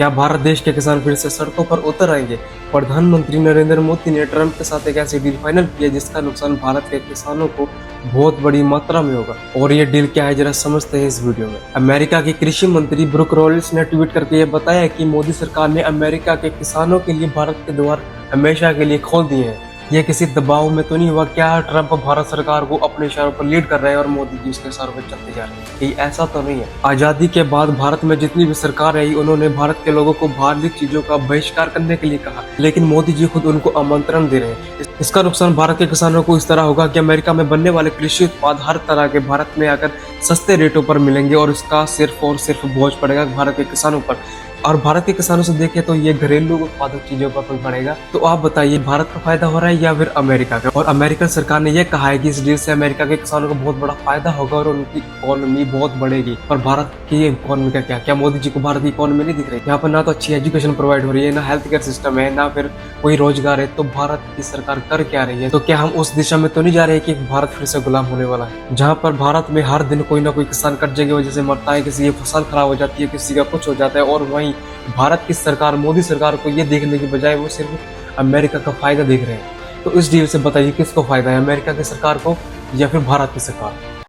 क्या भारत देश के किसान फिर से सड़कों पर उतर आएंगे? प्रधानमंत्री नरेंद्र मोदी ने ट्रंप के साथ एक ऐसी डील फाइनल की है जिसका नुकसान भारत के किसानों को बहुत बड़ी मात्रा में होगा। और ये डील क्या है जरा समझते हैं इस वीडियो में। अमेरिका के कृषि मंत्री ब्रूक रॉलिस ने ट्वीट करके ये बताया कि मोदी सरकार ने अमेरिका के किसानों के लिए भारत के द्वार हमेशा के लिए खोल दिए हैं। ये किसी दबाव में तो नहीं हुआ। क्या ट्रंप भारत सरकार को अपने इशारों पर लीड कर रहे हैं और मोदी जी उसके इशारों पर चलते जा रहे हैं? कहीं ऐसा तो नहीं है। आजादी के बाद भारत में जितनी भी सरकार रही उन्होंने भारत के लोगों को बाहरी चीजों का बहिष्कार करने के लिए कहा, लेकिन मोदी जी खुद उनको आमंत्रण दे रहे हैं। इसका नुकसान भारत के किसानों को इस तरह होगा कि अमेरिका में बनने वाले कृषि उत्पाद हर तरह के भारत में आकर सस्ते रेटों पर मिलेंगे और इसका सिर्फ और सिर्फ बोझ पड़ेगा भारत के किसानों पर। और भारत के किसानों से देखें तो ये घरेलू उत्पादक चीजों पर बढ़ेगा। तो आप बताइए भारत का फायदा हो रहा है या फिर अमेरिका का? और अमेरिकन सरकार ने यह कहा है कि इस डील से अमेरिका के किसानों को बहुत बड़ा फायदा होगा और उनकी इकोनॉमी बहुत बढ़ेगी। और भारत की इकोनॉमी का क्या मोदी जी को भारत की इकोनॉमी नहीं दिख रही? यहाँ पर ना तो अच्छी एजुकेशन प्रोवाइड हो रही है, ना हेल्थ केयर सिस्टम है, ना फिर कोई रोजगार है। तो भारत की सरकार कर क्या रही है? तो क्या हम उस दिशा में तो नहीं जा रहे कि भारत फिर से गुलाम होने वाला है, जहाँ पर भारत में हर दिन कोई ना कोई किसान कर्जे की वजह से मरता है, किसी की फसल खराब हो जाती है, किसी का कुछ हो जाता है। और वहीं भारत की सरकार, मोदी सरकार को ये देखने की बजाय वो सिर्फ अमेरिका का फायदा देख रहे हैं। तो इस डील से बताइए किसको फायदा है, अमेरिका की सरकार को या फिर भारत की सरकार?